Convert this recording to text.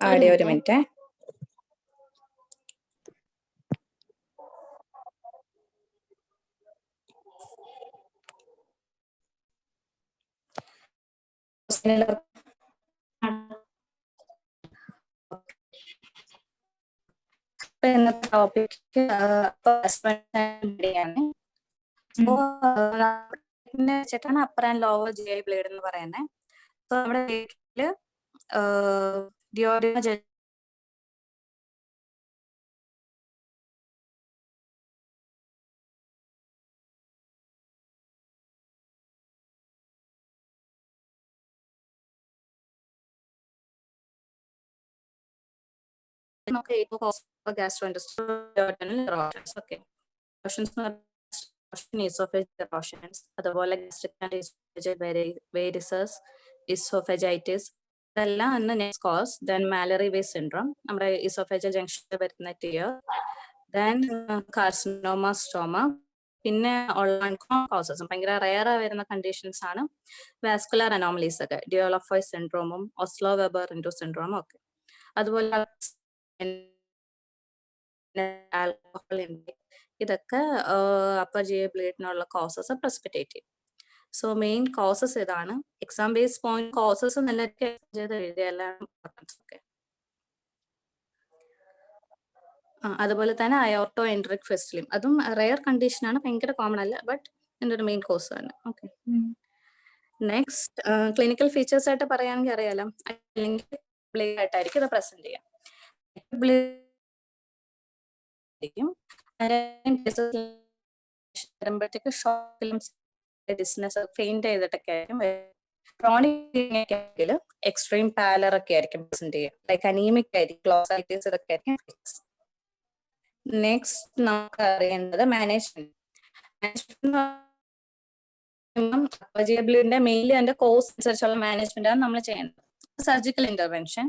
Audio ഒരു minute. ഇന്നത്തെ topic വെച്ചിട്ടാണ് upper and lower GI blade എന്ന് പറയുന്നത്. സോ നമ്മുടെ വീട്ടില് ഡിയോഡിമ നമുക്ക് gastrointestinal erosions. Okay. Erosions, അതുപോലെ varices, esophagitis, ഇതെല്ലാം next cause. Then Mallory Weiss syndrome, നമ്മുടെ ഇസോഫേജൽ ജംഗ്ഷനിൽ വരുന്ന ടിയർ. Then carcinoma stoma. പിന്നെ ഉള്ള കോസസ് ഭയങ്കര റെയർ വരുന്ന കണ്ടീഷൻസ് ആണ് വാസ്കുലർ അനോമലീസ് ഒക്കെ, ഡിയോളഫോയ് സിൻഡ്രോമും ഓസ്ലോ വെബർ റിൻഡോ സിൻഡ്രോമും ഒക്കെ. അതുപോലെ ആൽക്കഹോൾ ഇതൊക്കെ അപ്പർ GI ബ്ലേഡിനുള്ള കോസസ് പ്രസിപ്പിറ്റേറ്റ് ചെയ്യും. സോ മെയിൻ കോസസ് ഇതാണ്. എക്സാം ബേസ് പോയിന്റ് കോസസ് നല്ല എഴുതിയെല്ലാം. അതുപോലെ തന്നെ അയോർട്ടോ എൻട്രിക് ഫെസ്റ്റിലും, അതും റെയർ കണ്ടീഷൻ ആണ്, ഭയങ്കര കോമൺ അല്ല, ബട്ട് ഇതിന്റെ ഒരു മെയിൻ കോസ് ആണ്. ഓക്കെ. നെക്സ്റ്റ് ക്ലിനിക്കൽ ഫീച്ചേഴ്സ് ആയിട്ട് പറയുകയാണെങ്കിൽ അറിയാലോ, അല്ലെങ്കിൽ ബ്ലേഡ് ആയിട്ടായിരിക്കും ഇത് പ്രസന്റ് ചെയ്യാം. വരുമ്പോഴത്തേക്ക് ഡിസ്നെസ് ഫെയിന്റ് ചെയ്തിട്ടൊക്കെ ആയിരിക്കും. ക്രോണിക് എക്സ്ട്രീം പാലർ ഒക്കെ ആയിരിക്കും പ്രസന്റ് ചെയ്യുക, ലൈക്ക് അനീമിക് ആയിരിക്കും, ഗ്ലോസൈറ്റിസ് ഇതൊക്കെ ആയിരിക്കും. നെക്സ്റ്റ് നമുക്ക് അറിയേണ്ടത് മാനേജ്മെന്റ്. മെയിൻലി അതിന്റെ കോഴ്സ് അനുസരിച്ചുള്ള മാനേജ്മെന്റ് ആണ് നമ്മൾ ചെയ്യേണ്ടത്. Surgical intervention,